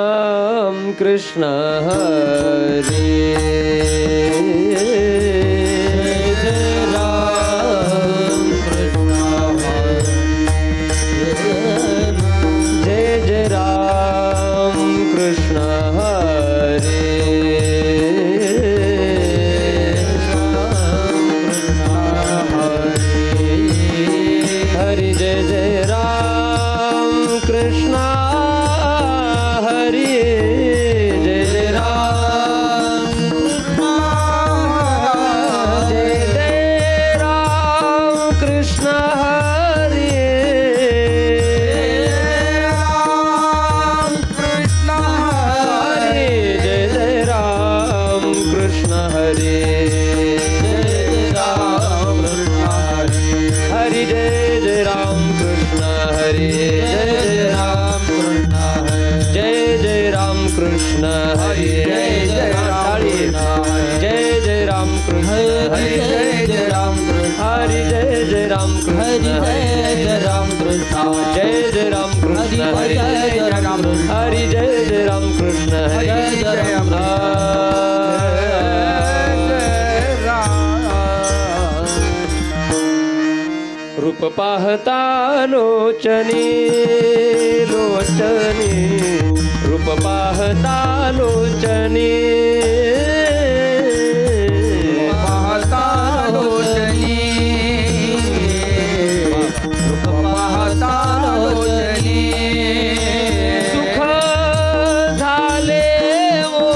राम कृष्ण हरे राम कृष्ण जय जय राम कृष्ण हरे हरि जय जय राम कृष्ण हरि जय जय राम कृष्ण हरि जय राम रूप पाहता लोचनी लोचनी रूप पाहता लोचनी पाहता लोचनी रूप पाहता लोचनी सुख झाले वो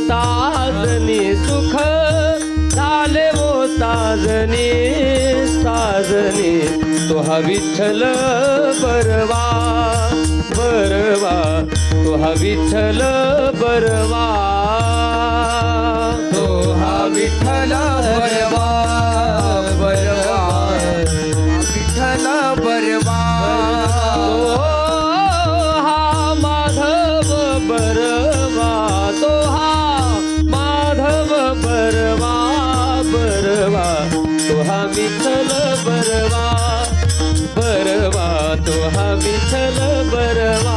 साजनी सुख झाले वो साजनी साजनी तो हा विठ्ठल बरवा बरवा तो हा विठ्ठल बरवा तो हा विठ्ठल बरवा बरवा विठ्ठल बरवा तो हा माधव बरवा तो हा माधव बरवा बरवा तो हा विठ्ठल बरवा बरवा तो हा विठ्ठल बरवा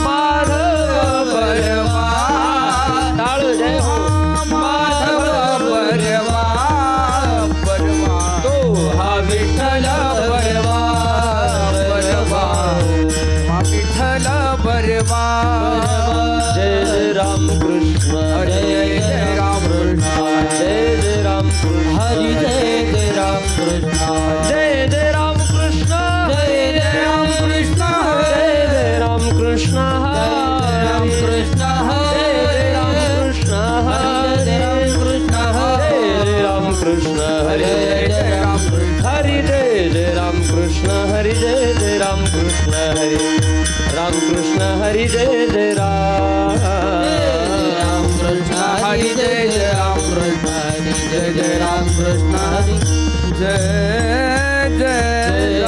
माधव बरवा टाळ जय हो माधव बरवा बरवा तो हा विठ्ठल बरवा बरवा विठ्ठल बरवा जय जय राम कृष्ण जय जय राम कृष्ण जय जय राम कृष्ण हरि जय जय राम कृष्ण जय जय राम कृष्ण जय जय राम कृष्ण जय जय राम कृष्ण राम कृष्ण जय जय राम कृष्ण जय राम कृष्ण जय जय राम कृष्ण हरे जय जय राम कृष्ण हरि जय जय राम कृष्ण हरे राम कृष्ण हरि जय जय राम कृष्ण हरि जय जय राम कृष्ण हरि जय जय राम कृष्ण हरि जय जय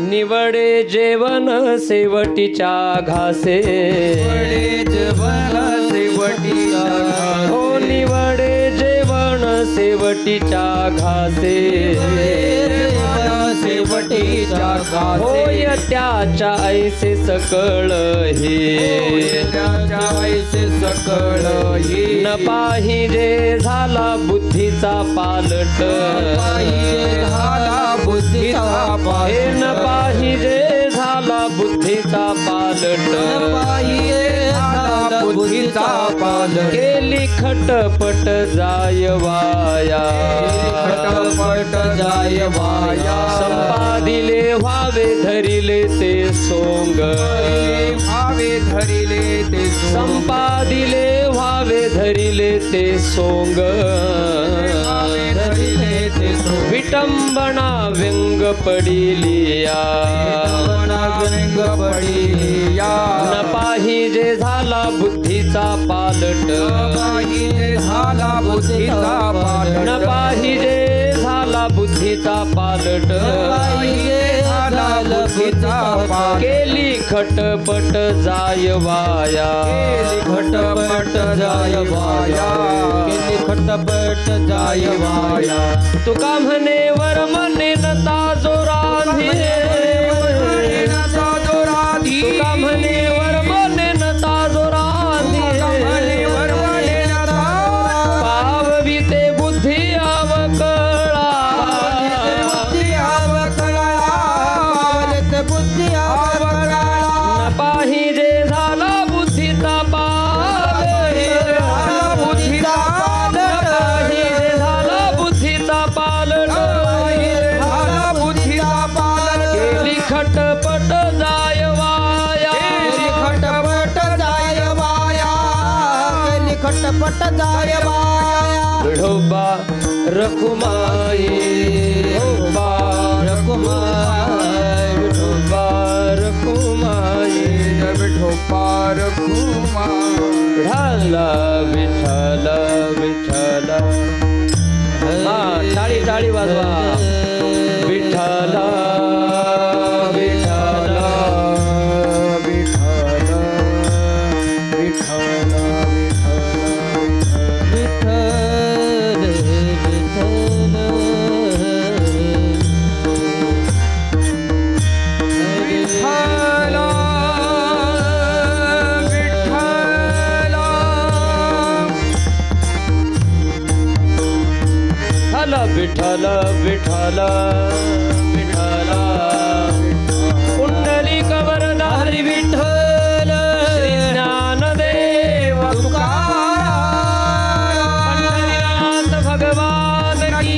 निवडे जेवण शेवटीच्या घासे जेवण शेवटीच्या हो निवडे जेवण शेवटीच्या घासे शेवटीच्या होय त्याच्या ऐसे सकळ हे त्याच्या ऐसे सकळ ही न पाहिजे झाला बुद्धीचा पालट झाला बुद्धीचा हे न पाहिजे झाला बुद्धीचा पालट बुद्धीचा पालट केली खटपट जाय वाया खटपट जाय वाया संपादिले व्हावे धरिले ते सोंग भावे धरिले ते संपादिले व्हावे धरिले ते सोंग धरिले ते विटंबना व्यंग पडिलिया व्यंग पडिलिया न पाहिजे झाला बुद्धीचा पालट पाहिजे झाला बुद्धीचा पालट न पाहिजे झाला बुद्धीचा पालट पाहिजे झाला बुद्धीचा पालट केली खटपट जाय वाया, खटपट जाय वाया, केली खटपट जाय वाया. तुका म्हणे वर म्हणे नता जो राधी तुका म्हणे वर म्हणे नता जो राधी पाववी ते बुद्धी अवकळा न पाहिजे झाला बुद्धीचा पाल पाहिजे झाला बुद्धीचा पालट केली खटपट जाय वाया, खटपट जाय वाया. विठोबा रखुमाई विठोबा रखुमाई विठोबा रखुमाई विठोबा रखुमाई. विठ्ठल विठ्ठल विठ्ठल हा टाळी टाळी वाजवा. विठ्ठल विठ्ठल विठ्ठल विठ्ठल विठ्ठल विठ्ठल विठ्ठल पुंडलिक वरदारी विठ्ठल श्री ज्ञानदेव पंढरीनाथ भगवान की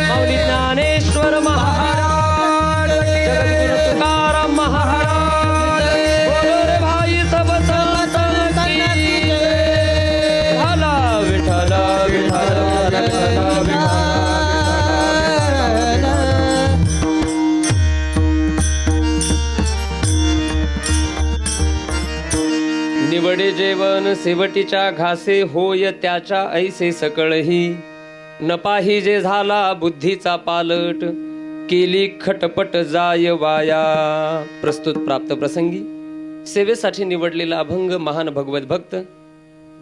मौली ज्ञानेश्वर महाराज जगद्गुरु तुकाराम महाराज बोलो रे भाई सब संतन की हला विठ्ठल विठ्ठल विठ्ठल निवडे जेवण शेवटीच्या घासे होय त्याच्या ऐसे सकळही न पाहिजे झाला बुद्धीचा पालट केली खटपट जाय वाया. प्रस्तुत प्राप्त प्रसंगी सेवेसाठी निवडलेला अभंग महान भगवत भक्त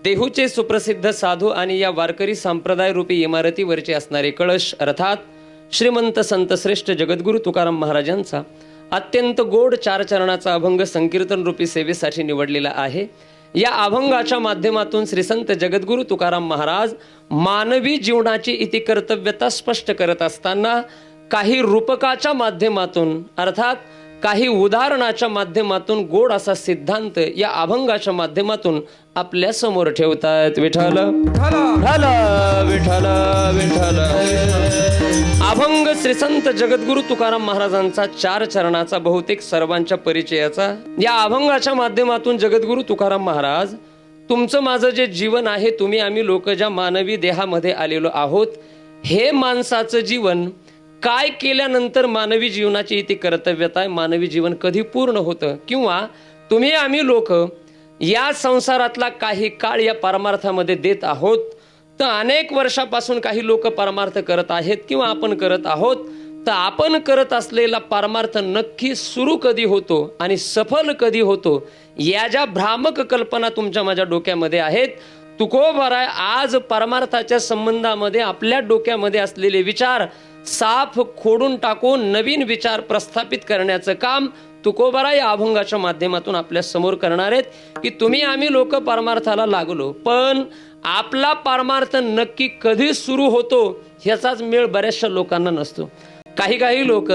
देहूचे सुप्रसिद्ध साधू आणि या वारकरी संप्रदाय रूपी इमारतीवरचे असणारे कळश अर्थात श्रीमंत संत श्रेष्ठ जगद्गुरु तुकाराम महाराजांचा अत्यंत गोड 4 चरणाचा अभंग संकीर्तन रूपी सेवेसाठी निवडलेला आहे. या अभंगाच्या माध्यमातून श्री संत जगद्गुरु तुकाराम महाराज मानवी जीवनाची इति कर्तव्यता स्पष्ट करत असताना काही रूपकाच्या माध्यमातून अर्थात काही उदाहरणाच्या माध्यमातून गोड असा सिद्धांत या अभंगाच्या माध्यमातून आपल्या समोर ठेवतात. विठ्ठल विठ्ठल विठ्ठल अभंग श्री संत जगद्गुरु तुकाराम महाराजांचा 4 चरणाचा बहुतेक सर्वांच्या परिचयाचा. या अभंगाच्या माध्यमातून जगद्गुरु तुकाराम महाराज तुमचं माझं जे जीवन आहे तुम्ही आम्ही लोक ज्या मानवी देहामध्ये आलेलो आहोत हे माणसाचं जीवन काय केल्यानंतर मानवी जीवनाची इथे कर्तव्यता आहे, मानवी जीवन कधी पूर्ण होतं किंवा तुम्ही आम्ही लोक या संसारातला काही काळ या परमार्थामध्ये देत आहोत. तर अनेक वर्षापासून काही लोक परमार्थ करत आहेत किंवा आपण करत आहोत. तर आपण करत असलेला परमार्थ नक्की सुरू कधी होतो आणि सफल कधी होतो या ज्या भ्रामक कल्पना तुमच्या माझ्या डोक्यामध्ये आहेत. तुकोबराय आज परमार्थाच्या संबंधामध्ये आपल्या डोक्यामध्ये असलेले विचार साफ खोडून टाकून नवीन विचार प्रस्थापित करण्याचं काम तुकोबराय या अभंगाच्या माध्यमातून आपल्या समोर करणार आहेत की तुम्ही आम्ही लोक परमार्थाला लागलो पण आपला परमार्थ नक्की कधी सुरू होतो ह्याचाच मेळ बऱ्याचशा लोकांना नसतो. काही लोक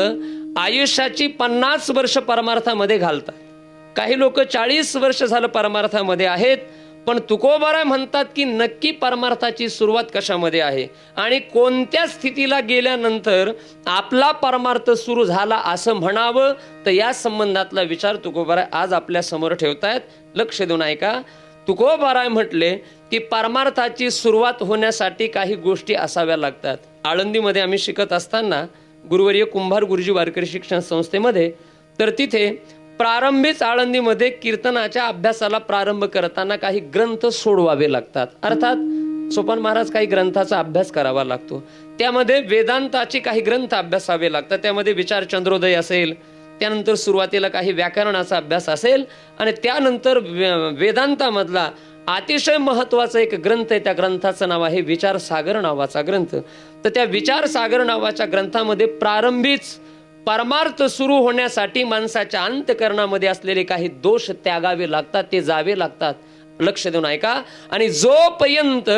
आयुष्याची 50 वर्ष परमार्थामध्ये घालतात, काही लोक 40 वर्ष झालं परमार्थामध्ये आहेत. पण तुकोबराय म्हणतात की नक्की परमार्थाची सुरुवात कशामध्ये आहे आणि कोणत्या स्थितीला गेल्यानंतर आपला परमार्थ सुरू झाला असं म्हणावं. तर या संबंधातला विचार तुकोबराय आज आपल्या समोर ठेवतायत. लक्ष देऊन ऐका. तुकोबराय म्हटले की परमार्थाची सुरुवात होण्यासाठी काही गोष्टी असाव्या लागतात. आळंदीमध्ये आम्ही शिकत असताना गुरुवर्य कुंभार गुरुजी वारकरी शिक्षण संस्थेमध्ये तर तिथे प्रारंभीच आळंदीमध्ये कीर्तनाच्या अभ्यासाला प्रारंभ करताना काही ग्रंथ सोडवावे लागतात. अर्थात सोपान महाराज काही ग्रंथाचा अभ्यास करावा लागतो. त्यामध्ये वेदांताचे काही ग्रंथ अभ्यासावे लागतात. त्यामध्ये विचार चंद्रोदय असेल, त्यानंतर सुरुवातीला काही व्याकरणाचा अभ्यास असेल आणि त्यानंतर वेदांतामधला अतिशय महत्वाचा एक ग्रंथ आहे. त्या ग्रंथाचं नाव आहे विचारसागर नावाचा ग्रंथ. तर त्या विचारसागर नावाच्या ग्रंथामध्ये प्रारंभीच परमार्थ सुरू होण्यासाठी माणसाच्या अंतःकरणामध्ये असलेले काही दोष त्यागावे लागतात, ते जावे लागतात. लक्ष देऊन ऐका. आणि जोपर्यंत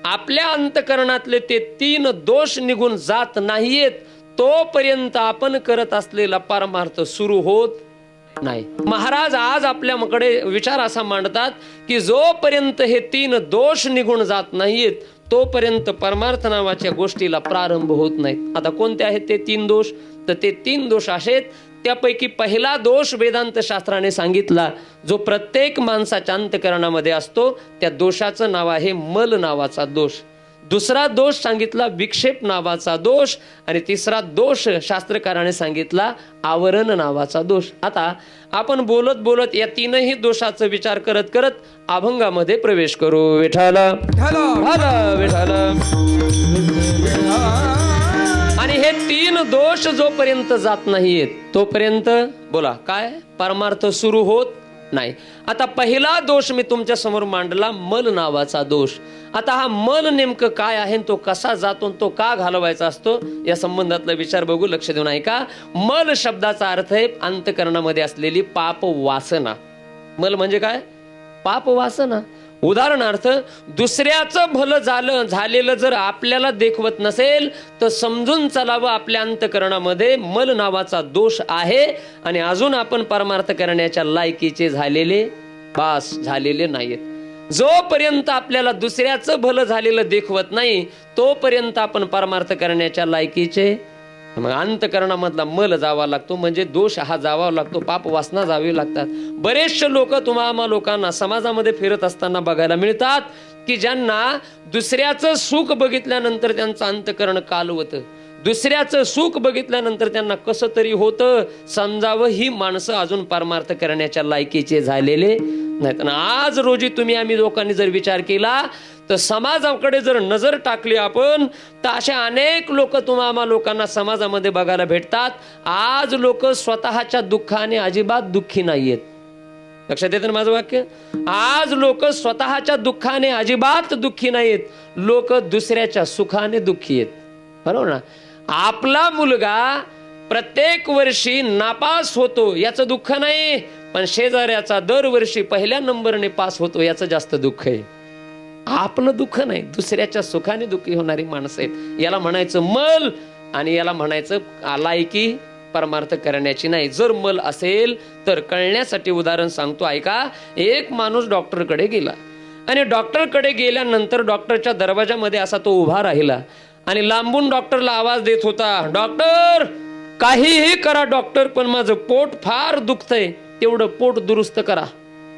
आपल्या अंतःकरणातले ते 3 दोष निघून जात नाहीयेत तोपर्यंत आपण करत असलेला परमार्थ सुरू होत नाही. महाराज आज आपल्याकडे विचार असा मांडतात की जोपर्यंत हे 3 दोष निघून जात नाहीयेत तोपर्यंत परमार्थ नावाच्या गोष्टीला प्रारंभ होत नाहीत. आता कोणते आहेत ते 3 दोष? तर ते 3 दोष आहेत. त्यापैकी पहिला दोष वेदांत शास्त्राने सांगितला, जो प्रत्येक माणसाच्या अंतःकरणामध्ये असतो, त्या दोषाचं नाव आहे मल नावाचा दोष. दुसरा दोष सांगितला विक्षेप नावाचा दोष. आणि तिसरा दोष शास्त्रकाराने सांगितला आवरण नावाचा दोष. आता आपण बोलत बोलत या 3ही दोषाचा विचार करत करत अभंगामध्ये प्रवेश करू. विठाला विठाला. आणि हे 3 दोष जोपर्यंत जात नाहीयेत तोपर्यंत बोला काय परमार्थ सुरू होत नाही. आता पहिला दोष मी तुमच्या समोर मांडला, मल नावाचा दोष. आता हा मल नेमकं काय आहे, तो कसा जातो, तो का घालवायचा असतो, या संबंधातला विचार बघू. लक्ष देऊन ऐका. मल शब्दाचा अर्थ आहे अंतःकरणामध्ये असलेली पाप वासना. मल म्हणजे काय? पाप वासना. उदाहरणार्थ दुसऱ्याचं भलं झालेलं जर आपल्याला देखवत नसेल तर समजून चलावं आपल्या अंतःकरणामध्ये मल नावाचा दोष आहे आणि अजून आपण परमार्थ करण्याच्या लायकीचे झालेले नाहीत. जोपर्यंत आपल्याला दुसऱ्याचं भलं झालेलं देखवत नाही तोपर्यंत आपण परमार्थ करण्याच्या लायकीचे, मग अंतःकरणामधला मल जावा लागतो, म्हणजे दोष हा जावा लागतो, पाप वासना जावी लागतात. बरेचसे लोक तुम्हा लोकांना समाजामध्ये फिरत असताना बघायला मिळतात की ज्यांना दुसऱ्याचं सुख बघितल्यानंतर त्यांचं अंतःकरण कालवतं. दुसऱ्याचं सुख बघितल्यानंतर त्यांना कसं तरी होतं, समजावं ही माणसं अजून परमार्थ करण्याच्या लायकीचे झालेले नाहीत. आणि आज रोजी तुम्ही आम्ही लोकांनी जर विचार केला तर समाजाकडे जर नजर टाकली आपण तर अशा अनेक लोक तुम्हा लोकांना समाजामध्ये बघायला भेटतात. आज लोक स्वतःच्या दुःखाने अजिबात दुःखी नाहीयेत. लक्षात येतं ना माझं वाक्य? आज लोक स्वतःच्या दुःखाने अजिबात दुःखी नाहीयेत, लोक दुसऱ्याच्या सुखाने दुःखी आहेत. बरोबर ना? आपला मुलगा प्रत्येक वर्षी नापास होतो याचं दुःख नाही, पण शेजाऱ्याचा दरवर्षी पहिल्या नंबरने पास होतो याचं जास्त दुःख आहे. आपलं दुःख नाही, दुसऱ्याच्या सुखाने दुःखी होणारी माणसं आहेत. याला म्हणायचं मल आणि याला म्हणायचं लायकी परमार्थ करण्याची नाही. जर मल असेल तर कळण्यासाठी उदाहरण सांगतो ऐका. एक माणूस डॉक्टरकडे गेला आणि डॉक्टरकडे गेल्यानंतर डॉक्टरच्या दरवाजामध्ये असा तो उभा राहिला आणि लांबून डॉक्टरला आवाज देत होता, डॉक्टर काहीही करा डॉक्टर, पण माझं पोट फार दुखतंय, तेवढं पोट दुरुस्त करा.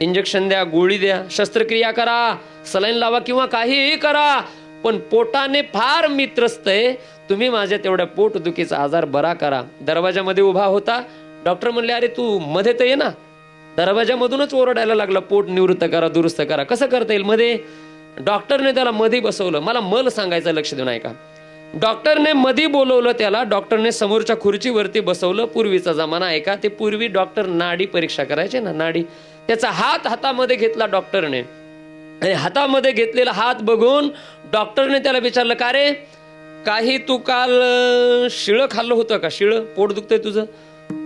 इंजेक्शन द्या, गोळी द्या, शस्त्रक्रिया करा, सलाईन लावा किंवा काहीही करा, पण पोटाने फार मी त्रस्त आहे, तुम्ही माझ्या तेवढ्या पोटदुखीचा आजार बरा करा. दरवाजामध्ये उभा होता. डॉक्टर म्हणले, अरे तू मध्ये तर ये ना. दरवाजामधूनच ओरडायला लागला, पोट निवृत्त करा, दुरुस्त करा. कसं करता येईल मध्ये? डॉक्टरने त्याला मध्ये बसवलं. मला मल सांगायचं, लक्ष देऊन ऐका. डॉक्टरने मध्ये बोलवलं त्याला, डॉक्टरने समोरच्या खुर्चीवरती बसवलं. पूर्वीचा जमाना आहे का, ते पूर्वी डॉक्टर नाडी परीक्षा करायचे ना, नाडी. त्याचा हातामध्ये घेतला डॉक्टरने आणि हातामध्ये घेतलेला हात बघून डॉक्टरने त्याला विचारलं, का रे काही तू काल शिळं खाल्लं होतं का? शिळं पोट दुखतंय तुझं?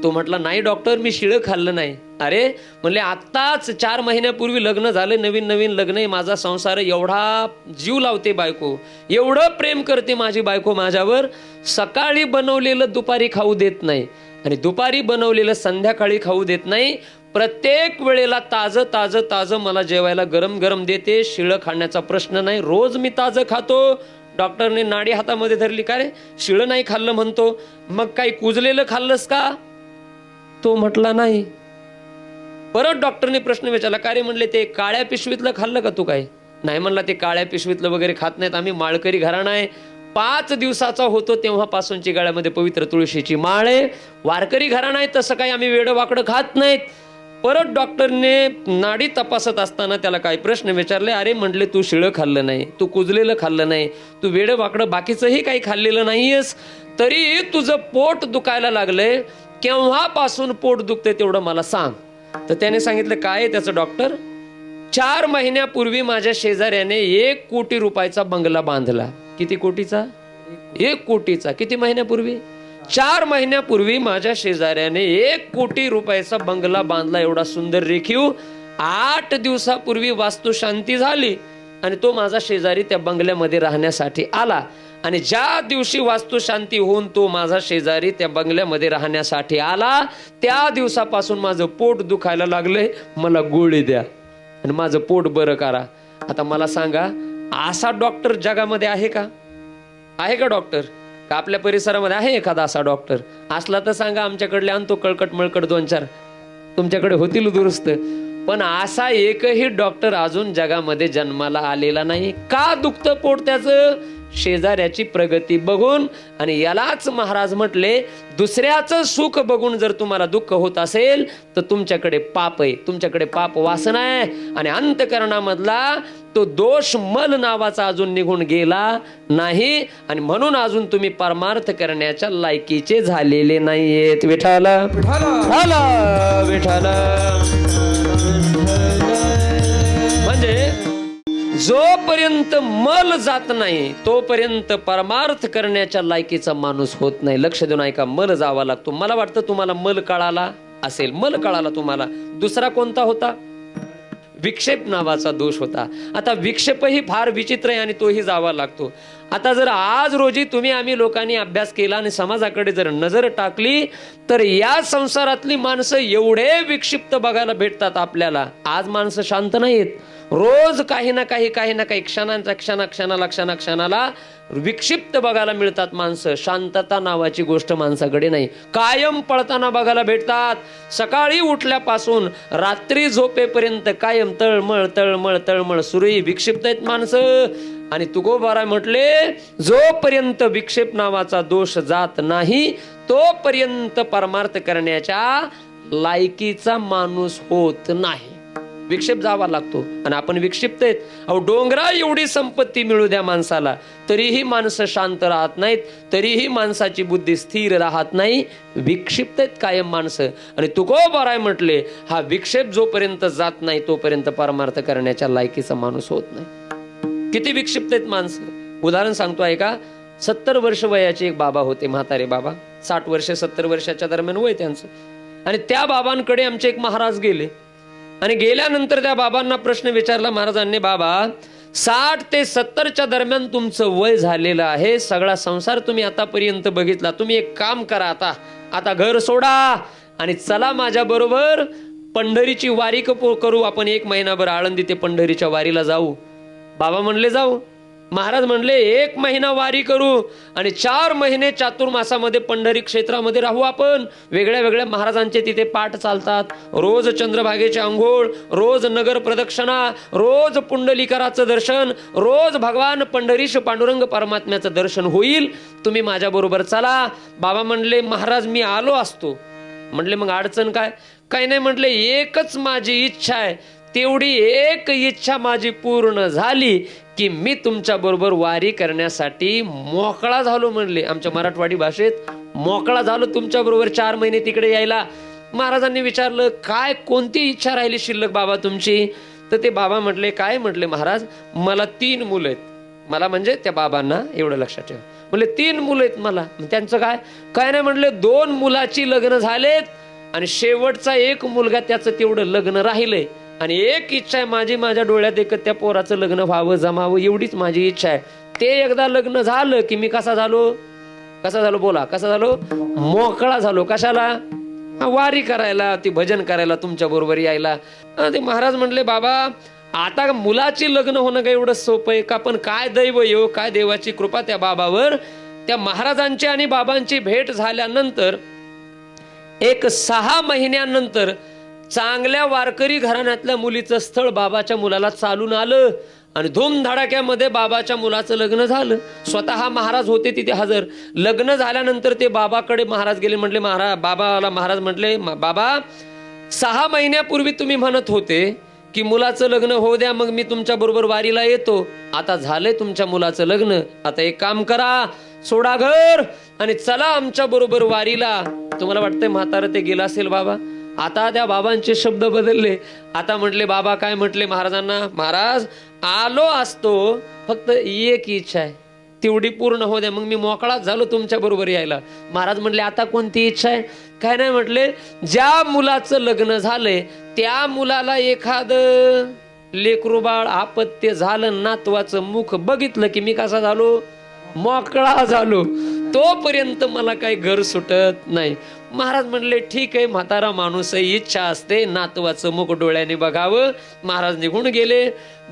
तो म्हटला, नाही डॉक्टर, मी शिळं खाल्लं नाही. अरे म्हणले, आत्ताच 4 महिन्यापूर्वी लग्न झालं, नवीन लग्न आहे, माझा संसार एवढा जीव लावते बायको, एवढं प्रेम करते माझी बायको माझ्यावर, सकाळी बनवलेलं दुपारी खाऊ देत नाही आणि दुपारी बनवलेलं संध्याकाळी खाऊ देत नाही. प्रत्येक वेळेला ताजं मला जेवायला गरम गरम देते. शिळं खाण्याचा प्रश्न नाही, रोज मी ताजं खातो. डॉक्टरने नाडी हातामध्ये धरली. का रे शिळं नाही खाल्लं म्हणतो? मग काही कुजलेलं खाल्लंस का? तो म्हटला नाही. परत डॉक्टरने प्रश्न विचारला, का रे म्हणले, ते काळ्या पिशवीतलं खाल्लं का तू? काय नाही म्हणला, ते काळ्या पिशवीतलं वगैरे खात नाहीत, आम्ही माळकरी घराणं आहे. 5 दिवसाचा होतो तेव्हापासूनची गळ्यामध्ये पवित्र तुळशीची माळ आहे. वारकरी घराणं आहे, तसं काही आम्ही वेडं वाकडं खात नाहीत. परत डॉक्टरने नाडी तपासत असताना त्याला काही प्रश्न विचारले. अरे म्हटले, तू शिळं खाल्लं नाही, तू कुजलेलं खाल्लं नाही, तू वेडं वाकडं बाकीचंही काही खाल्लेलं नाहीयेस, तरी तुझं पोट दुखायला लागलंय, केव्हापासून पोट दुखते तेवढं मला सांग. तर त्याने सांगितलं काय आहे त्याचं डॉक्टर. 4 महिन्यापूर्वी माझ्या शेजाऱ्याने 1 कोटी रुपयाचा बंगला बांधला. किती कोटीचा? 1 कोटीचा. किती महिन्यापूर्वी? 4 महिन्यापूर्वी माझ्या शेजाऱ्याने 1 कोटी रुपयाचा बंगला बांधला, एवढा सुंदर रेखीव. 8 दिवसापूर्वी वास्तुशांती झाली आणि तो माझा शेजारी त्या बंगल्यामध्ये राहण्यासाठी आला. आणि ज्या दिवशी वास्तुशांती होऊन तो माझा शेजारी त्या बंगल्यामध्ये राहण्यासाठी आला, त्या दिवसापासून माझं पोट दुखायला लागलंय. मला गोळी द्या आणि माझं पोट बरं करा. आता मला सांगा, असा डॉक्टर जगामध्ये आहे का? आहे का डॉक्टर? का आपल्या परिसरामध्ये आहे एखादा असा डॉक्टर? असला तर सांगा, आमच्याकडले आणतो कळकट मळकट 2-4. तुमच्याकडे होतील दुरुस्त. पण असा एकही डॉक्टर अजून जगामध्ये जन्माला आलेला नाही. का दुखतं पोट त्याचं? शेजाऱ्याची प्रगती बघून. आणि यालाच महाराज म्हटले, दुसऱ्याचं सुख बघून जर तुम्हाला दुःख होत असेल तर तुमच्याकडे पाप आहे, तुमच्याकडे पाप वासना आहे. आणि अंतःकरणामधला तो दोष मल नावाचा अजून निघून गेला नाही. आणि म्हणून अजून तुम्ही परमार्थ करण्याच्या लायकीचे झालेले नाहीयेत. विठाला विठाला विठाला. म्हणजे जोपर्यंत मल जात नाही तोपर्यंत परमार्थ करण्याच्या लायकीचा माणूस होत नाही. लक्ष देऊन ऐका, मल जावा लागतो. मला वाटतं तुम्हाला मल कळाला असेल. मल कळाला तुम्हाला. दुसरा कोणता होता? विक्षेप नावाचा दोष होता. आता विक्षेपही फार विचित्र आहे आणि तोही जावा लागतो. आता जर आज रोजी तुम्ही आम्ही लोकांनी अभ्यास केला आणि समाजाकडे जर नजर टाकली तर या संसारातली माणसं एवढे विक्षिप्त बघायला भेटतात आपल्याला. आज माणसं शांत नाहीत. रोज काही ना काही क्षणाला विक्षिप्त बघायला मिळतात माणसं. शांतता नावाची गोष्ट माणसाकडे नाही. कायम पळताना बघायला भेटतात. सकाळी उठल्यापासून रात्री झोपेपर्यंत कायम तळमळ तळमळ तळमळ सुरू. विक्षिप्त आहेत माणसं. आणि तुकोबाराय म्हटले, जोपर्यंत विक्षेप नावाचा दोष जात नाही तोपर्यंत परमार्थ करण्याच्या लायकीचा माणूस होत नाही. विक्षेप जावा लागतो. आणि आपण विक्षिप्त आहेत. अहो, डोंगरा एवढी संपत्ती मिळू द्या माणसाला तरीही माणसं शांत राहत नाहीत. तरीही माणसाची बुद्धी स्थिर राहत नाही. विक्षिप्त आहेत कायम माणसं. आणि तुकोबाराय म्हटले, हा विक्षेप जोपर्यंत जात नाही तोपर्यंत परमार्थ करण्याच्या लायकीचा माणूस होत नाही. किती विक्षिप्त आहेत माणसं. उदाहरण सांगतो ऐका. 70 वर्ष वयाचे एक बाबा होते, म्हातारे बाबा. 60 वर्ष 70 वर्षाच्या दरम्यान वय त्यांचं. आणि त्या बाबांकडे आमचे एक महाराज गेले. आणि गेल्यानंतर त्या बाबांना प्रश्न विचारला महाराजांनी, बाबा 60 ते 70च्या दरम्यान तुमचं वय झालेलं आहे. सगळा संसार तुम्ही आतापर्यंत बघितला. तुम्ही एक काम करा, आता घर सोडा आणि चला माझ्या बरोबर पंढरीची वारी करू. आपण 1 महिनाभर आळंदी ते पंढरीच्या वारीला जाऊ. बाबा म्हणले जाऊ. महाराज म्हणले 1 महिना वारी करू आणि 4 महिने चातुर्मासामध्ये पंढरी क्षेत्रामध्ये राहू आपण. वेगळ्या वेगळ्या महाराजांचे तिथे पाठ चालतात. रोज चंद्रभागेचे अंघोळ, रोज नगर प्रदक्षिणा, रोज पुंडलिकाराचं दर्शन, रोज भगवान पंढरीश पांडुरंग परमात्म्याचं दर्शन होईल. तुम्ही माझ्या बरोबर चला. बाबा म्हणले, महाराज मी आलो असतो. म्हणले मग अडचण काय? काही नाही. म्हटले एकच माझी इच्छा आहे. तेवढी एक इच्छा माझी पूर्ण झाली की मी तुमच्या बरोबर वारी करण्यासाठी मोकळा झालो. म्हणले आमच्या मराठवाडी भाषेत मोकळा झालो तुमच्या बरोबर 4 महिने तिकडे यायला. महाराजांनी विचारलं, काय कोणती इच्छा राहिली शिल्लक बाबा तुमची? तर ते बाबा म्हटले, काय? म्हटले महाराज मला 3 मुलं आहेत. मला म्हणजे त्या बाबांना एवढं लक्षात ठेवा. म्हणले 3 मुलं आहेत मला. त्यांचं काय? काय नाही. म्हटले 2 मुलाची लग्न झालेत आणि शेवटचा 1 मुलगा त्याचं तेवढं लग्न राहिलंय. आणि एक इच्छा आहे माझी, माझ्या डोळ्यात एक त्या पोराचं लग्न व्हावं, जमावं, एवढीच माझी इच्छा आहे. ते एकदा लग्न झालं की मी कसा झालो बोला, कसा झालो? मोकळा झालो. कशाला? वारी करायला, ती भजन करायला, तुमच्या बरोबर यायला. ते महाराज म्हणले, बाबा आता मुलाची लग्न होणं काय एवढं सोपं आहे का? पण काय दैव येऊ, काय देवाची कृपा त्या बाबावर. त्या महाराजांची आणि बाबांची भेट झाल्यानंतर 6 महिन्यानंतर चांगल्या वारकरी घराण्यातल्या मुलीचं स्थळ बाबाच्या मुलाला चालून आलं आणि धूमधडाक्यामध्ये बाबाच्या मुलाचं लग्न झालं. स्वतः महाराज होते तिथे हजर. लग्न झाल्यानंतर ते बाबाकडे महाराज गेले. म्हटले बाबाला महाराज म्हटले, बाबा 6 महिन्यापूर्वी तुम्ही म्हणत होते की मुलाचं लग्न होऊ द्या, मग मी तुमच्या बरोबर वारीला येतो. आता झालंय तुमच्या मुलाचं लग्न. आता एक काम करा, सोडा घर आणि चला आमच्या बरोबर वारीला. तुम्हाला वाटतंय म्हातारं ते गेलं असेल बाबा? आता त्या बाबांचे शब्द बदलले. आता म्हटले बाबा काय म्हटले महाराजांना, महाराज आलो असतो, फक्त एक इच्छा आहे तेवढी पूर्ण होऊ द्या, मग मी मोकळाच झालो तुमच्या बरोबर यायला. महाराज म्हटले आता कोणती इच्छा आहे? काय नाही म्हटले, ज्या मुलाचं लग्न झालंय त्या मुलाला एखादं लेकरू बाळ आपत्य झालं, नातवाचं मुख बघितलं की मी कसा झालो? मोकळा झालो. तोपर्यंत मला काही घर सुटत नाही. महाराज म्हणले ठीक आहे, म्हातारा माणूस इच्छा असते नातवाचं मुख डोळ्याने बघावं. महाराज निघून गेले.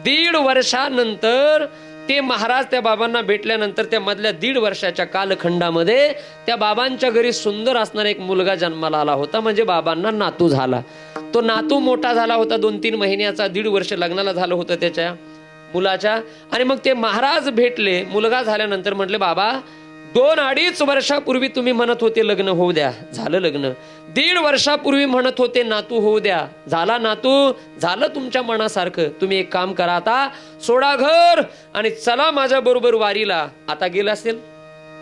1.5 वर्षानंतर ते महाराज त्या बाबांना भेटल्यानंतर त्या मधल्या 1.5 वर्षाच्या कालखंडामध्ये त्या बाबांच्या घरी सुंदर असणारा एक मुलगा जन्माला आला होता. म्हणजे बाबांना नातू झाला. तो नातू मोठा झाला होता 2-3 महिन्याचा. 1.5 वर्ष लग्नाला झालं होतं त्याच्या मुलाच्या. आणि मग ते महाराज भेटले. मुलगा झाल्यानंतर म्हटले बाबा 2-2.5 वर्षापूर्वी तुम्ही म्हणत होते लग्न होऊ द्या, झालं लग्न. 1.5 वर्षापूर्वी म्हणत होते नातू होऊ द्या, झाला नातू, झालं तुमच्या मनासारखं. तुम्ही एक काम करा, आता सोडा घर आणि चला माझ्या बरोबर वारीला. आता गेला असेल.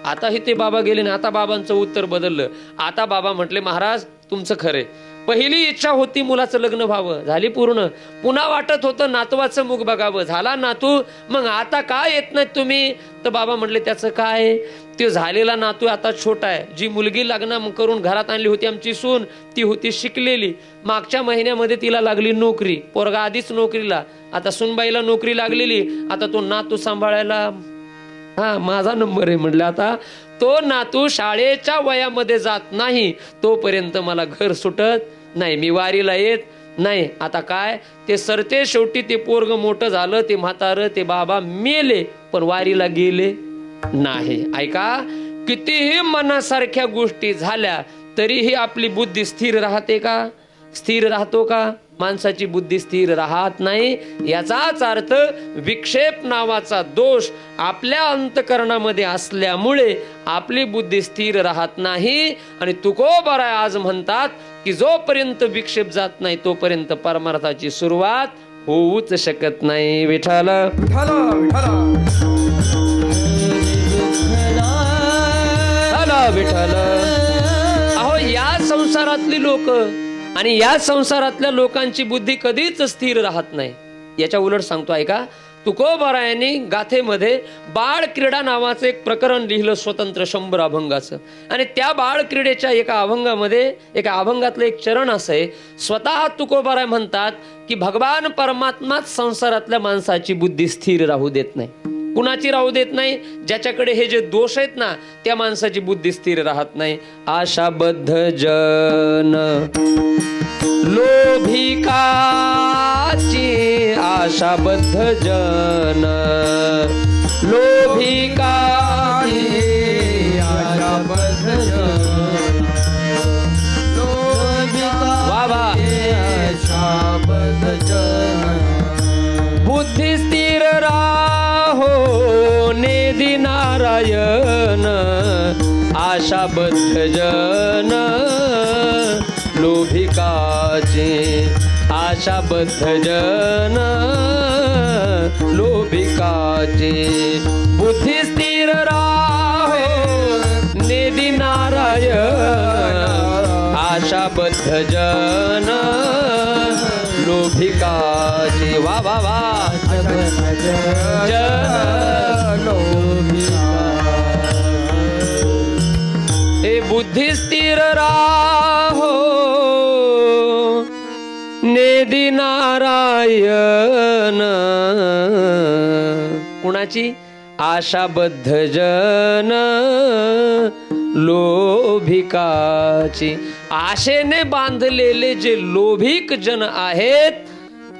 आता हे ते बाबा गेले ना. आता बाबांचं उत्तर बदललं. आता बाबा म्हटले महाराज तुमचं खरंय, पहिली इच्छा होती मुलाचं लग्न व्हावं, झाली पूर्ण. पुन्हा वाटत होतं नातवाचं मुख बघावं, झाला नातू. मग आता काय येत नाही तुम्ही? तर बाबा म्हटले त्याचं काय, ते झालेला नातू आता छोटा आहे. जी मुलगी लग्न करून घरात आणली होती आमची सून, ती होती शिकलेली. मागच्या महिन्यामध्ये तिला लागली नोकरी. पोरगा आधीच नोकरीला, आता सुनबाईला नोकरी लागलेली. आता तो नातू सांभाळायला माझा नंबर आहे. म्हटलं आता तो नातू शाळेच्या वयामध्ये जात नाही तोपर्यंत मला घर सुटत नाही, मी वारीला येत नाही. आता काय, ते सरते शेवटी ते पोरग मोठं झालं, ते म्हातारं ते बाबा मेले, पण वारीला गेले नाही. ऐका, कितीही मनासारख्या गोष्टी झाल्या तरीही आपली बुद्धी स्थिर राहते का? स्थिर राहतो का? माणसाची बुद्धी स्थिर राहत नाही. याचाच अर्थ विक्षेप नावाचा दोष आपल्या अंतकरणामध्ये असल्यामुळे आपली बुद्धी स्थिर राहत नाही. आणि तुकोबाराय आज म्हणतात की जोपर्यंत विक्षेप जात नाही तोपर्यंत परमार्थाची सुरुवात होऊच शकत नाही. विठ्ठल विठ्ठल. अहो या संसारातली लोक आणि या संसारातल्या लोकांची बुद्धी कधीच स्थिर राहत नाही. याच्या उलट सांगतो ऐका, तुकोबारायांनी गाथेमध्ये बाळ क्रीडा नावाचं एक प्रकरण लिहिलं स्वतंत्र 100 अभंगाचं. आणि त्या बाळ क्रीडेच्या एका अभंगामध्ये, एका अभंगातलं एक चरण असं आहे, स्वतः तुकोबाराय म्हणतात की भगवान परमात्माच संसारातल्या माणसाची बुद्धी स्थिर राहू देत नाही. कुणाची राहू देत नाही? ज्याच्याकडे हे जे दोष आहेत ना त्या माणसाची बुद्धी स्थिर राहत नाही. आशाबद्ध जन लोभिकाची, आशाबद्ध जन लोभिकाची, आशाबद्ध जन वा वा, आशाबद्ध जन बुद्धी स्थिर राहो नेदी नारायण, आशाबद्ध जन लोभिकाचे, आशाबद्ध जन लोभिकाचे. बुद्धी स्थिर राहो नेदी नारायण, आशाबद्ध जन लोभिकाचे. वा वा वा, जन लोभिका. हे बुद्धी स्थिर राहो नेदी नारायण. कुणाची? आशाबद्ध जन लोभिकाची. आशेने बांधलेले जे लोभिक जन आहेत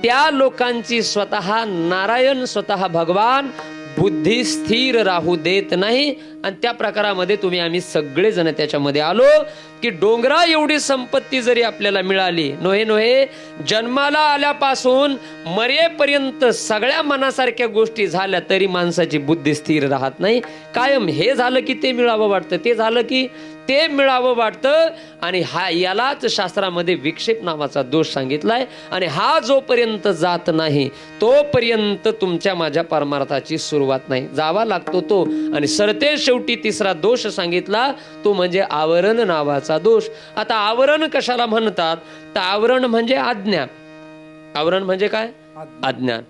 त्या लोकांची स्वतः नारायण, स्वतः भगवान बुद्धी स्थिर राहू देत नाही. आणि त्या प्रकारामध्ये तुम्ही आम्ही सगळे जण त्याच्यामध्ये आलो की डोंगरा एवढी संपत्ती जरी आपल्याला मिळाली, नोहे नोहे जन्माला आल्यापासून मरेपर्यंत सगळ्या मनासारख्या गोष्टी झाल्या तरी माणसाची बुद्धी स्थिर राहत नाही. कायम हे झालं की ते मिळावं वाटतं, ते झालं की ते मिळावं वाटतं. आणि यालाच शास्त्रामध्ये विक्षेप नावाचा दोष सांगितलाय. आणि हा जोपर्यंत जात नाही तोपर्यंत तुमच्या माझ्या परमार्थाची सुरुवात नाही. जावा लागतो तो. आणि सरते शेवटी तिसरा दोष सांगितला, तो म्हणजे आवरण नावाचा दोष. आता आवरण कशाला म्हणतात? तर आवरण म्हणजे अज्ञान. आवरण म्हणजे काय? अज्ञान.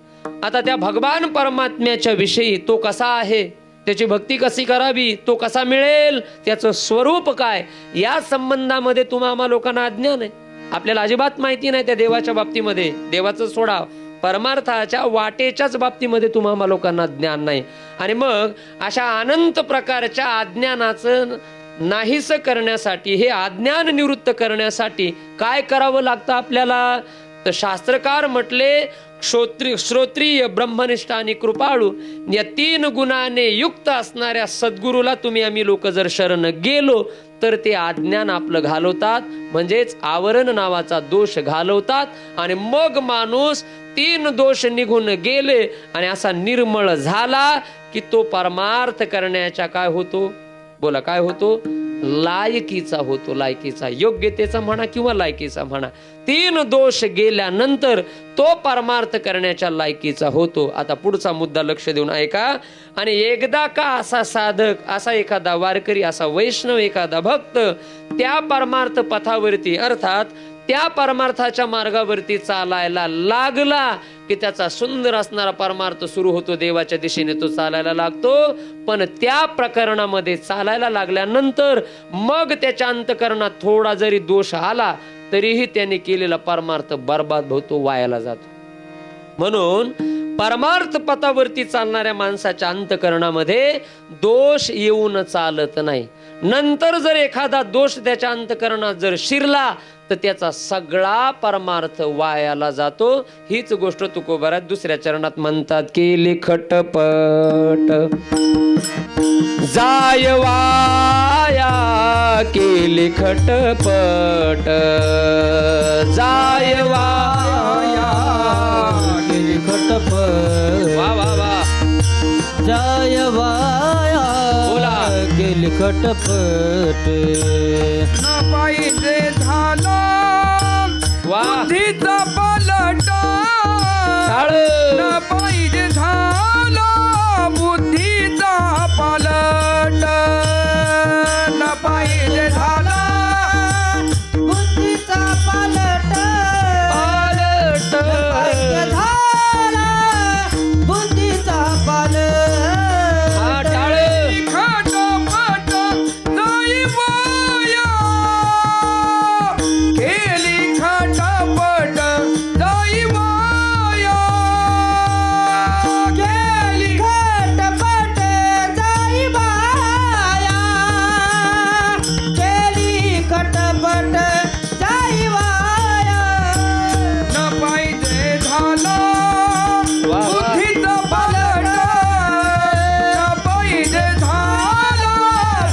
आता त्या भगवान परमात्म्याच्या विषयी तो कसा आहे, त्याची भक्ती कशी करावी, तो कसा मिळेल, त्याचं स्वरूप काय, या संबंधामध्ये तुम्हा लोकांना अज्ञान आहे. आपल्याला अजिबात माहिती नाही त्या देवाच्या बाबतीमध्ये. देवाचं सोडा, परमार्थाच्या वाटेच्याच बाबतीमध्ये तुम्हा लोकांना ज्ञान नाही. आणि मग अशा अनंत प्रकारच्या अज्ञानाचं नाहीस करण्यासाठी, हे अज्ञान निवृत्त करण्यासाठी काय करावं लागतं आपल्याला? तर शास्त्रकार म्हटले, श्रोत्रिय, ब्रह्मनिष्ठ आणि कृपाळू या 3 गुणाने युक्त असणाऱ्या सद्गुरूला तुम्ही आम्ही लोक जर शरण गेलो तर ते अज्ञान आपलं घालवतात, म्हणजेच आवरण नावाचा दोष घालवतात. आणि मग माणूस 3 दोष निघून गेले आणि असा निर्मळ झाला की तो परमार्थ करण्याच्या काय होतो? बोला, काय होतो? लायकीचा होतो. लायकीचा, योग्यतेचा म्हणा किंवा लायकीचा म्हणा. 3 दोष गेल्यानंतर तो परमार्थ करण्याच्या लायकीचा होतो. आता पुढचा मुद्दा लक्ष देऊन ऐका. आणि एकदा का असा साधक, असा एखादा वारकरी, असा वैष्णव, एखादा भक्त त्या परमार्थ पथावरती, अर्थात त्या परमार्थाच्या मार्गावरती चालायला लागला की त्याचा सुंदर असणारा परमार्थ सुरू होतो. देवाच्या दिशेने तो चालायला लागतो. पण त्या प्रकरणामध्ये चालायला लागल्यानंतर मग त्याच्या अंतकरणात थोडा जरी दोष आला तरीही त्याने केलेला परमार्थ बर्बाद होतो, वायाला जातो. म्हणून परमार्थ पथावरती चालणाऱ्या माणसाच्या अंतकरणामध्ये दोष येऊन चालत नाही. नंतर जर एखादा दोष त्याच्या अंतकरणात जर शिरला तर त्याचा सगळा परमार्थ वायाला जातो. हीच गोष्ट तुकोबारात दुसऱ्या चरणात म्हणतात, केली खटपट जाय वाया, केली खटपट जाय वाया, केली खटपट. वा वा वा, जाय वाया, बोला, केली खटपट. न पाहिजे झाला वा, बुद्धीचा पलट, टाळ, न पाहिजे झाला बुद्धीचा पलट, न पाहिजे झाला बुद्धीचा पालट, पालट, झाला बुद्धीचा पालट. हा, टाळ, खटपट जाई वाया, केली खटपट जाई वाया, केली खटपट जाई वाया, केली खटपट जाई वाया. न पाहिजे झाला वा, वा. बुद्धीचा पालट, न पाहिजे झाला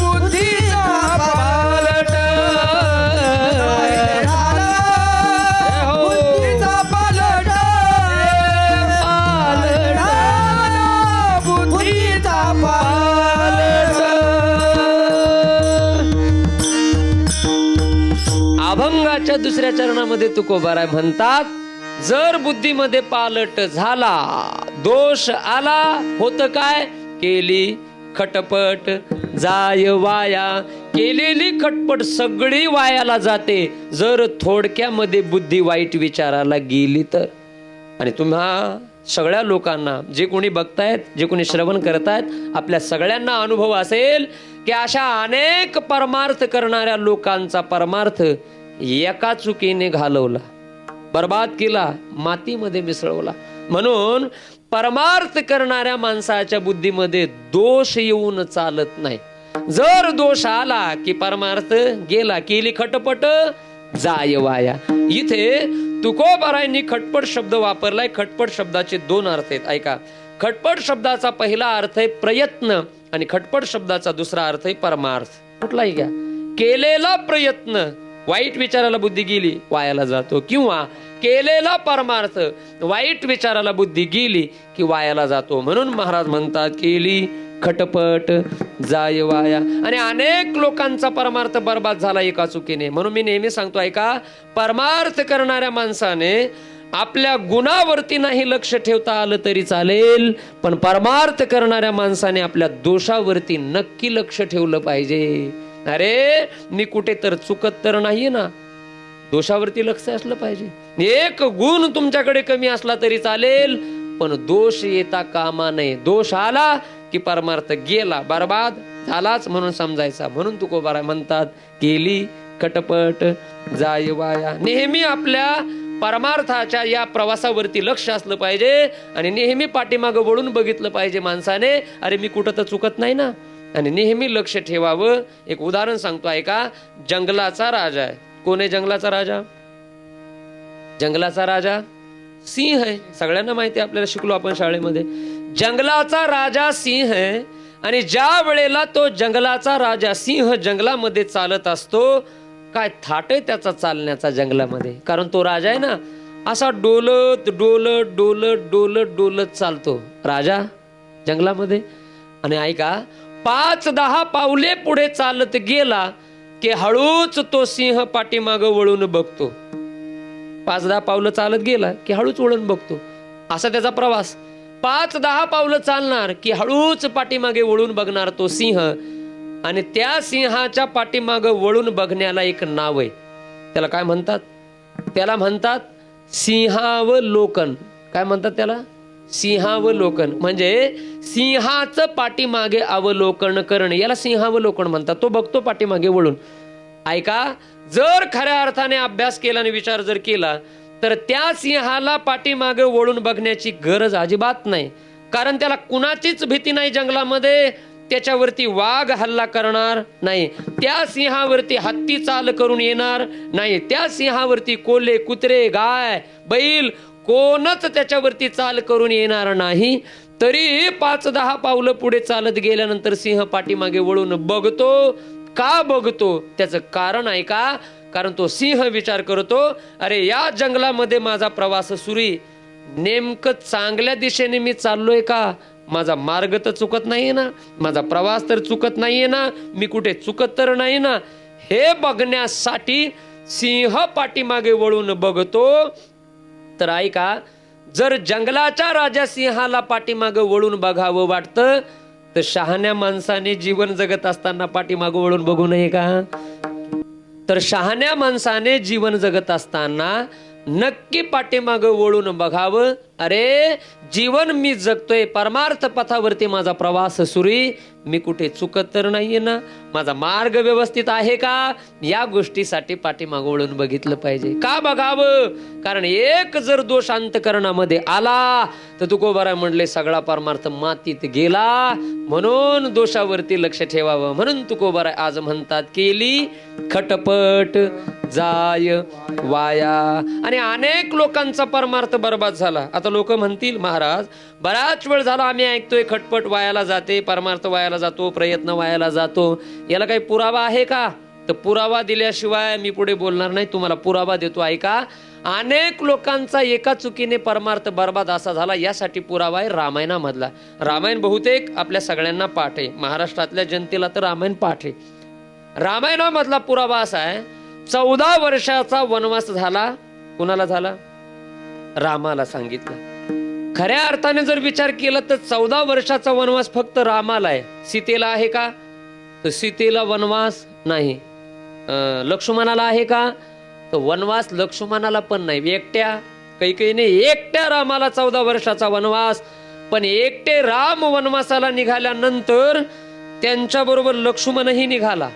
बुद्धीचा पालट, पालट, झाला हो. बुद्धीचा पालट, पालट, झाला बुद्धीचा पालट. अभंगाच्या दुसऱ्या चरणामध्ये तुकोबाराय म्हणतात, जर बुद्धीमध्ये पालट झाला, दोष आला, होत काय? केली खटपट जाय वाया. केलेली खटपट सगळी वायाला जाते जर थोडक्यामध्ये बुद्धी वाईट विचाराला गेली तर. आणि तुम्हा सगळ्या लोकांना, जे कोणी बघतायत, जे कोणी श्रवण करतायत, आपल्या सगळ्यांना अनुभव असेल की अशा अनेक परमार्थ करणाऱ्या लोकांचा परमार्थ एका चुकीने घालवला, बर्बाद केला, मातीमध्ये मिसळवला. म्हणून परमार्थ करणाऱ्या माणसाच्या बुद्धीमध्ये दोष येऊन चालत नाही. जर दोष आला की परमार्थ गेला. केली खटपट जाय वाया. इथे तुकोबारायांनी खटपट शब्द वापरलाय. खटपट शब्दाचे 2 अर्थ आहेत, ऐका. खटपट शब्दाचा पहिला अर्थ आहे प्रयत्न आणि खटपट शब्दाचा दुसरा अर्थ आहे परमार्थ. कुठलाही घ्या. केलेला प्रयत्न वाईट विचाराला बुद्धी गेली, वायाला जातो. किंवा केलेला परमार्थ वाईट विचाराला बुद्धी गेली की वायाला जातो. म्हणून महाराज म्हणतात, केली खटपट जाय वाया. आणि अनेक लोकांचा परमार्थ बर्बाद झाला एका चुकीने. म्हणून मी नेहमी सांगतो ऐका, परमार्थ करणाऱ्या माणसाने आपल्या गुणावरती नाही लक्ष ठेवता आलं तरी चालेल, पण परमार्थ करणाऱ्या माणसाने आपल्या दोषावरती नक्की लक्ष ठेवलं पाहिजे. अरे मी कुठे तर चुकत तर नाहीये ना, दोषावरती लक्ष असलं पाहिजे. एक गुण तुमच्याकडे कमी असला तरी चालेल, पण दोष येता कामा नये. दोष आला की परमार्थ गेला, बर्बाद झालाच म्हणून समजायचा. म्हणून तुकोबा म्हणतात, केली खटपट जाय वाया. नेहमी आपल्या परमार्थाच्या या प्रवासावरती लक्ष असलं पाहिजे आणि नेहमी पाठीमागं वळून बघितलं पाहिजे माणसाने, अरे मी कुठं तर चुकत नाही ना, आणि नेहमी लक्ष ठेवावं. एक उदाहरण सांगतो ऐका. जंगलाचा राजा आहे. कोण आहे जंगलाचा राजा? जंगलाचा राजा सिंह आहे. सगळ्यांना माहिती आहे, आपल्याला शिकलो आपण शाळेमध्ये. जंगलाचा राजा सिंह आहे. आणि ज्या वेळेला तो जंगलाचा राजा सिंह जंगलामध्ये चालत असतो, काय थाट आहे त्याचा चालण्याचा जंगलामध्ये. कारण तो राजा आहे ना, असा डोलत डोलत डोलत डोलत डोलत चालतो राजा जंगलामध्ये. आणि ऐका, 5-10 पावले पुढे चालत गेला की हळूच तो सिंह पाठीमागं वळून बघतो. 5-10 पावलं चालत गेला की हळूच वळून बघतो. असा त्याचा प्रवास. 5-10 पावलं चालणार की हळूच पाठीमागे वळून बघणार तो सिंह. आणि त्या सिंहाच्या पाठीमागं वळून बघण्याला एक नाव आहे. त्याला काय म्हणतात? त्याला म्हणतात सिंहावलोकन. काय म्हणतात त्याला? सिंहावलोकन. म्हणजे सिंहाचं पाठीमागे अवलोकन करणे, याला सिंहावलोकन म्हणतात. तो बघतो पाठीमागे वळून. ऐका, जर खऱ्या अर्थाने अभ्यास केला आणि विचार जर केला तर त्या सिंहाला पाठीमागे वळून बघण्याची गरज अजिबात नाही. कारण त्याला कुणाचीच भीती नाही जंगलामध्ये. त्याच्यावरती वाघ हल्ला करणार नाही, त्या सिंहावरती हत्ती चाल करून येणार नाही, त्या सिंहावरती कोल्हे, कुत्रे, गाय, बैल कोणच त्याच्यावरती चाल करून येणार नाही. तरी 5-10 पावलं पुढे चालत गेल्यानंतर सिंह पाठीमागे वळून बघतो. का बघतो? त्याचं कारण आहे का? कारण तो सिंह विचार करतो, अरे या जंगलामध्ये माझा प्रवास सुरू आहे, नेमकं चांगल्या दिशेने मी चाललोय का? माझा मार्ग तर चुकत नाहीये ना, माझा प्रवास तर चुकत नाहीये ना, मी कुठे चुकत तर नाही ना, हे बघण्यासाठी सिंह पाठीमागे वळून बघतो. तर ऐका, जर जंगलाच्या राजा सिंहाला पाठीमागे वळून बघावं वाटतं, तर शहाण्या माणसाने जीवन जगत असताना पाठीमागे वळून बघू नये का? तर शहाण्या माणसाने जीवन जगत असताना नक्की पाठीमागं वळून बघावं. अरे जीवन मी जगतोय, परमार्थ पथावरती माझा प्रवास सुरू आहे, मी कुठे चुकत तर नाहीये ना, माझा मार्ग व्यवस्थित आहे का? या गोष्टीसाठी पाठीमागं वळून बघितलं पाहिजे. का बघावं? कारण एक जर दोष अंतकरणामध्ये आला तर तुकोबाराय म्हणले सगळा परमार्थ मातीत गेला. म्हणून दोषावरती लक्ष ठेवावं. म्हणून तुकोबाराय आज म्हणतात, केली खटपट जाय वाया. आणि अनेक लोकांचा परमार्थ बर्बाद झाला. आता लोक म्हणतील, महाराज बराच वेळ झाला आम्ही ऐकतोय खटपट वायाला जाते, परमार्थ वायाला जातो, प्रयत्न वायाला जातो, याला काही पुरावा आहे का? तर पुरावा दिल्याशिवाय मी पुढे बोलणार नाही. तुम्हाला पुरावा देतो, ऐका. अनेक लोकांचा एका चुकीने परमार्थ बर्बाद असा झाला, यासाठी पुरावा आहे रामायणामधला. रामायण बहुतेक आपल्या सगळ्यांना पाठ आहे, महाराष्ट्रातल्या जनतेला तर रामायण पाठ आहे. रामायणामधला पुरावा असा आहे, 14 वर्षाचा वनवास झाला. कुणाला झाला? रामाला सांगितलं. खऱ्या अर्थाने जर विचार केला तर 14 वर्षाचा वनवास फक्त रामाला आहे. सीतेला आहे का? तर सीतेला वनवास नाही. लक्ष्मणाला आहे का? तर वनवास लक्ष्मणाला पण नाही. एकट्या कैकेयीने एकट्या रामाला 14 वर्षाचा वनवास. पण एकटे राम वनवासाला निघाल्यानंतर त्यांच्याबरोबर लक्ष्मणही निघाला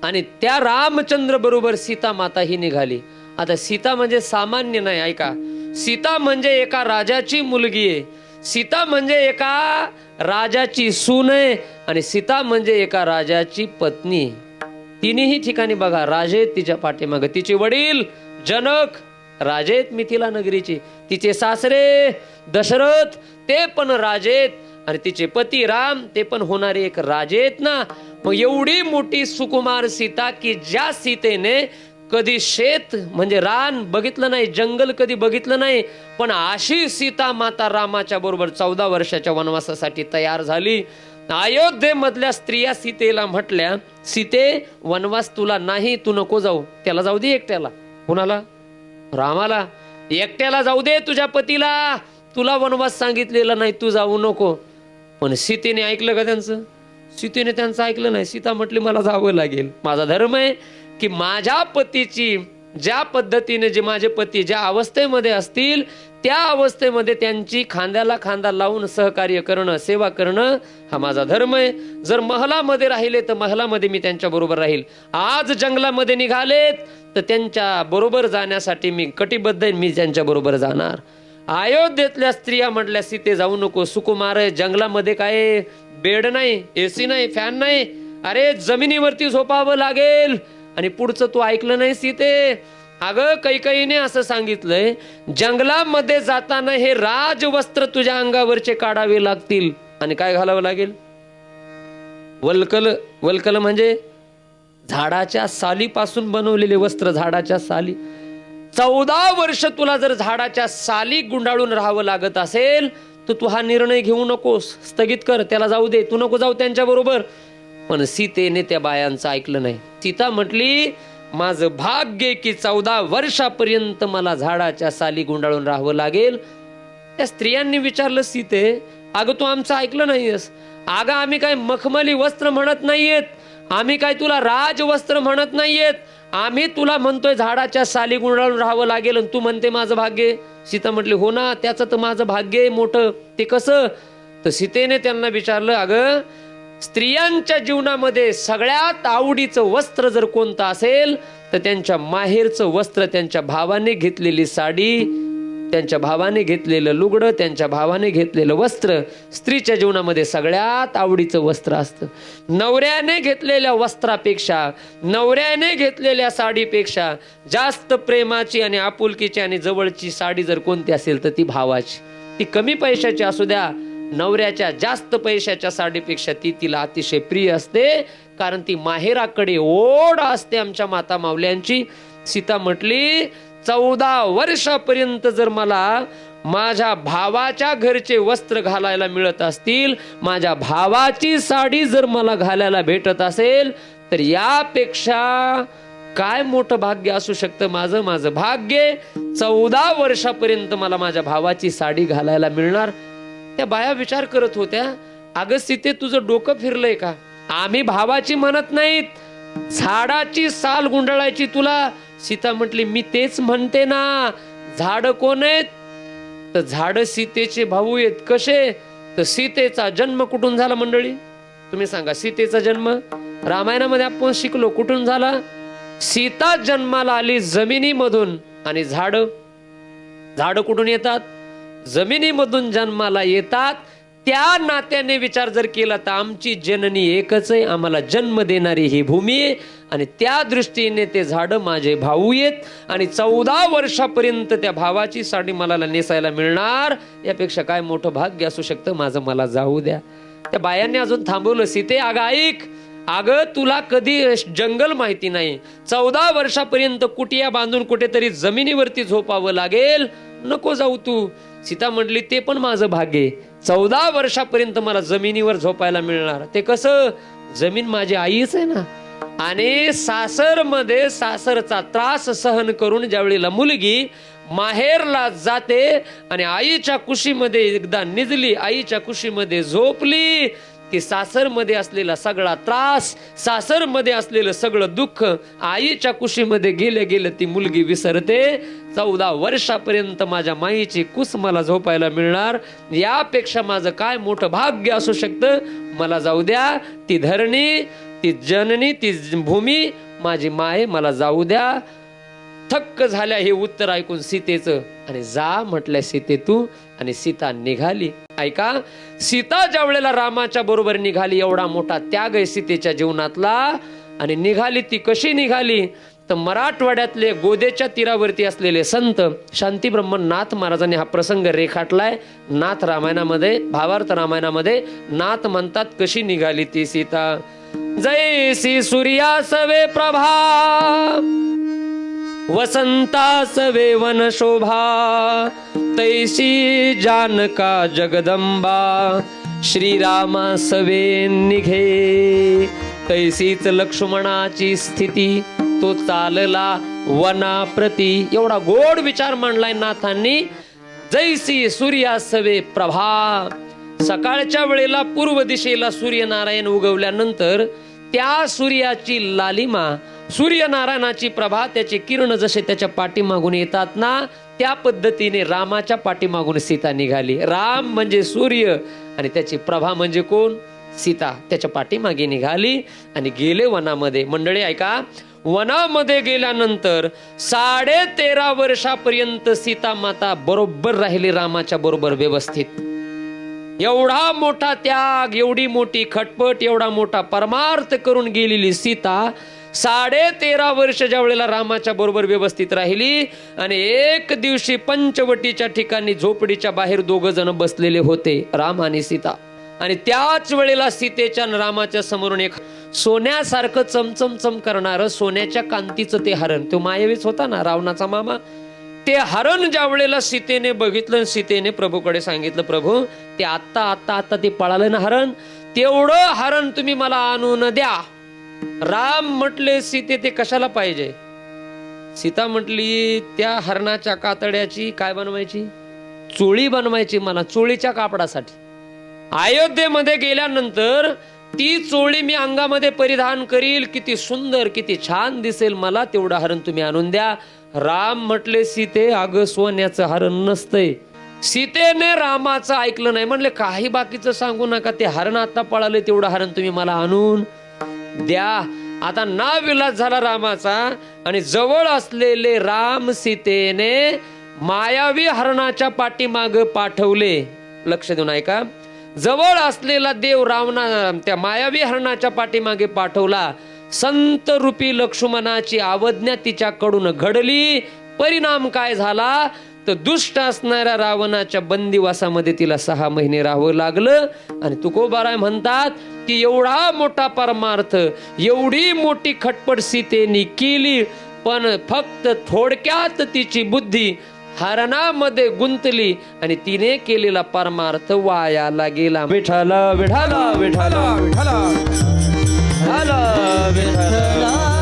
आणि त्या रामचंद्र बरोबर सीता माता ही निघाली. आता सीता म्हणजे सामान्य नाही, ऐका. सीता म्हणजे एका राजाची मुलगी आहे, सीता म्हणजे एका राजाची सून आहे, आणि सीता म्हणजे एका राजाची पत्नी. तिन्ही ठिकाणी बघा राजे तिच्या पाठीमागे. तिचे वडील जनक राजेत मिथिला नगरीचे, तिचे सासरे दशरथ ते पण राजेत, आणि तिचे पती राम ते पण होणारे एक राजेत ना. मग एवढी मोठी सुकुमार सीता की ज्या सीतेने कधी शेत म्हणजे रान बघितलं नाही, जंगल कधी बघितलं नाही, पण अशी सीता माता रामाच्या बरोबर 14 वर्षाच्या वनवासासाठी तयार झाली. अयोध्येमधल्या स्त्रिया सीतेला म्हटल्या, सीते वनवास तुला नाही, तू नको जाऊ. त्याला जाऊ दे एकट्याला. कुणाला? रामाला. एकट्याला जाऊ दे तुझ्या पतीला, तुला वनवास सांगितलेला नाही, तू जाऊ नको. पण सीतेने ऐकलं का त्यांचं? सीतेने त्यांचं ऐकलं नाही. सीता म्हटली मला जावं लागेल, माझा धर्म आहे की माझ्या पतीची ज्या पद्धतीने, जे माझे पती ज्या अवस्थेमध्ये असतील त्या अवस्थेमध्ये त्यांची खांद्याला खांदा लावून सहकार्य करणं, सेवा करणं हा माझा धर्म आहे. जर महलामध्ये राहिले तर महलामध्ये मी त्यांच्या बरोबर राहील. आज जंगलामध्ये निघालेत तर त्यांच्या बरोबर जाण्यासाठी मी कटिबद्ध आहे, मी त्यांच्या बरोबर जाणार. अयोध्येतल्या स्त्रिया म्हटल्या, सीते जाऊ नको, सुकुमार आहे, जंगलामध्ये काय बेड नाही, एसी नाही, फॅन नाही, अरे जमिनीवरती झोपावं लागेल. आणि पुढचं तू ऐकलं नाही सीते. अगं कैकेयीने असं सांगितलंय, जंगलामध्ये जाताना हे राजवस्त्र तुझ्या अंगावरचे काढावे लागतील. आणि काय घालावं लागेल? वल्कल. वल्कल म्हणजे झाडाच्या सालीपासून बनवलेले वस्त्र, झाडाच्या साली. 14 वर्ष तुला जर झाडाच्या साली गुंडाळून राहावं लागत असेल तर तू हा निर्णय घेऊ नकोस, स्थगित कर, त्याला जाऊ दे, तू नको जाऊ त्यांच्या बरोबर. पण सीतेने त्या बायांचं ऐकलं नाही. सीता म्हटली, माझं भाग्य की 14 वर्षापर्यंत मला झाडाच्या साली गुंडाळून राहावं लागेल. त्या स्त्रियांनी विचारलं, सीते अगं तू आमचं ऐकलं नाहीयेस. अगं आम्ही काय मखमली वस्त्र म्हणत नाहीयेत, आम्ही काय तुला राजवस्त्र म्हणत नाहीयेत, आम्ही तुला म्हणतोय झाडाच्या साली गुंडाळून राहावं लागेल आणि तू म्हणते माझं भाग्य. सीता म्हटली, हो ना, त्याचं तर माझं भाग्य आहे मोठं. ते कसं? तर सीतेने त्यांना विचारलं, अगं स्त्रियांच्या जीवनामध्ये सगळ्यात आवडीचं वस्त्र जर कोणतं असेल तर त्यांच्या माहेरचं वस्त्र, त्यांच्या भावाने घेतलेली साडी, त्यांच्या भावाने घेतलेलं लुगडं, त्यांच्या भावाने घेतलेलं वस्त्र स्त्रीच्या जीवनामध्ये सगळ्यात आवडीचं वस्त्र असतं. नवऱ्याने घेतलेल्या वस्त्रापेक्षा, नवऱ्याने घेतलेल्या साडीपेक्षा जास्त प्रेमाची आणि आपुलकीची आणि जवळची साडी जर कोणती असेल तर ती भावाची. ती कमी पैशाची असू द्या, नवऱ्याच्या जास्त पैशाच्या साडीपेक्षा ती तिला अतिशय प्रिय असते, कारण ती माहेराकडे ओढ असते आमच्या माता मावल्यांची. सीता म्हटली, 14 वर्षापर्यंत जर मला माझ्या भावाच्या घरचे वस्त्र घालायला मिळत असतील, माझ्या भावाची साडी जर मला घालायला भेटत असेल तर यापेक्षा काय मोठं भाग्य असू शकतं माझं. माझं भाग्य 14 वर्षापर्यंत मला माझ्या भावाची साडी घालायला मिळणार. त्या बाया विचार करत होत्या, अगं सीते तुझं डोकं फिरलंय का? आम्ही भावाची म्हणत नाहीत, झाडाची साल गुंडाळायची तुला. सीता म्हटली, मी तेच म्हणते ना. झाड कोण आहेत? तर झाड सीतेचे भाऊ आहेत. कसे? तर सीतेचा जन्म कुठून झाला मंडळी? तुम्ही सांगा. सीतेचा जन्म रामायणामध्ये आपण शिकलो, कुठून झाला? सीता जन्माला आली जमिनीमधून. आणि झाड कुठून येतात? जमिनीमधून जन्माला येतात. त्या नात्याने विचार जर केला तर आमची जननी एकच आहे, आम्हाला जन्म देणारी ही भूमी आहे. आणि त्या दृष्टीने ते झाड माझे भाऊ आहेत. आणि 14 वर्षापर्यंत त्या भावाची साडी मला नेसायला मिळणार, यापेक्षा काय मोठं भाग्य असू शकतं माझं. मला जाऊ द्या. त्या बायांनी अजून थांबवलं. सीते अगं ऐक, अगं तुला कधी जंगल माहिती नाही. 14 वर्षापर्यंत कुटिया बांधून कुठेतरी जमिनीवरती झोपावं लागेल, नको जाऊ तू. सीता म्हटली, ते पण माझं भाग्य आहे. 14 वर्षापर्यंत मला जमिनीवर झोपायला मिळणार. ते कसं? जमीन माझी आईच आहे ना. आणि सासरमध्ये सासरचा त्रास सहन करून ज्यावेळेला मुलगी माहेरला जाते आणि आईच्या कुशीमध्ये एकदा निजली, आईच्या कुशीमध्ये झोपली, की सासरमध्ये असलेला सगळा त्रास, सासरमध्ये असलेलं सगळं दुःख आईच्या कुशीमध्ये गेले गेले ती मुलगी विसरते. 14 वर्षापर्यंत माझ्या माईची कुस मला झोपायला मिळणार, यापेक्षा माझं काय मोठं भाग्य असू शकतं. मला जाऊ द्या. ती धरणी, ती जननी, ती भूमी माझी माय, मला जाऊ द्या. थक्क झाल्या हे उत्तर ऐकून सीतेचं. आणि जा म्हटल्या सीते तू. आणि सीता निघाली. ऐका, सीता ज्या वेळेला रामाच्या बरोबर निघाली, एवढा मोठा त्याग आहे सीतेच्या जीवनातला. आणि निघाली ती कशी निघाली? तर मराठवाड्यातले गोदेच्या तीरावरती असलेले संत शांतीब्रह्मन नाथ महाराजांनी हा प्रसंग रेखाटलाय. नाथ रामायणामध्ये, भावार्थ रामायणामध्ये नाथ म्हणतात कशी निघाली ती सीता. जैसी सूर्यासवे प्रभा वसंता सवे वन शोभा तैसी जानका जगदंबा श्रीरामा सवे निघे तैसीच लक्ष्मणाची स्थिती तो चालला वनाप्रती. एवढा गोड विचार मांडलाय नाथांनी. जैसी सूर्यासवे प्रभा. सकाळच्या वेळेला पूर्व दिशेला सूर्यनारायण उगवल्यानंतर त्या सूर्याची लालिमा, सूर्यनारायणाची प्रभा, त्याचे किरण जसे त्याच्या पाठीमागून येतात ना, त्या पद्धतीने रामाच्या पाठीमागून सीता निघाली. राम म्हणजे सूर्य आणि त्याची प्रभा म्हणजे कोण? सीता. त्याच्या पाठीमागे निघाली आणि गेले वनामध्ये. मंडळी ऐका, वनामध्ये गेल्यानंतर 13.5 वर्षापर्यंत सीता माता बरोबर राहिली रामाच्या बरोबर व्यवस्थित. एवढा मोठा त्याग, एवढी मोठी खटपट, एवढा मोठा परमार्थ करून गेलेली सीता 13.5 वर्ष ज्या वेळेला रामाच्या बरोबर व्यवस्थित राहिली आणि एक दिवशी पंचवटीच्या ठिकाणी झोपडीच्या बाहेर 2 जण बसलेले होते, राम आणि सीता. आणि त्याच वेळेला सीतेच्या आणि रामाच्या समोरून एक सोन्यासारखं चमचमचम करणारं सोन्याच्या कांतीचं ते हरण, तो मायावीच होता ना रावणाचा मामा, ते हरण ज्या वेळेला सीतेने बघितलं, सीतेने प्रभूकडे सांगितलं, प्रभू ते आत्ता ते पळालं ना हरण, तेवढं हरण तुम्ही मला आणून द्या. राम म्हटले, सीते ते कशाला पाहिजे? सीता म्हटली, त्या हरणाच्या कातड्याची काय बनवायची? चोळी बनवायची मला, चोळीच्या कापडासाठी. अयोध्येमध्ये गेल्यानंतर ती चोळी मी अंगामध्ये परिधान करील, किती सुंदर, किती छान दिसेल, मला तेवढं हरण तुम्ही आणून द्या. राम म्हटले, सीते अगं सोन्याचं हरण नसतंय. सीतेने रामाचं ऐकलं नाही, म्हणले काही बाकीचं सांगू नका, ते हरण आता पळाले, तेवढं हरण तुम्ही मला आणून द्या. आता नाविलाज झाला रामाचा आणि जवळ असलेले राम सीतेने मायावी हरणाच्या पाठीमाग पाठवले. लक्ष देऊन ऐका, जवळ असलेला देव रावणा त्या मायावी हरणाच्या पाठीमागे पाठवला. संत रूपी लक्ष्मणाची अवज्ञा तिच्याकडून घडली. परिणाम काय झाला तर दुष्ट असणाऱ्या रावणाच्या बंदिवासामध्ये तिला 6 महिने राहावं लागलं. आणि तुकोबाराय म्हणतात की एवढा मोठा परमार्थ, एवढी मोठी खटपट सीतेने केली, पण फक्त थोडक्यात तिची बुद्धी हरणामध्ये गुंतली आणि तिने केलेला परमार्थ वायाला गेला. विठ्ठल विठ्ठल विठ्ठल विठ्ठल विठ्ठल विठ्ठल.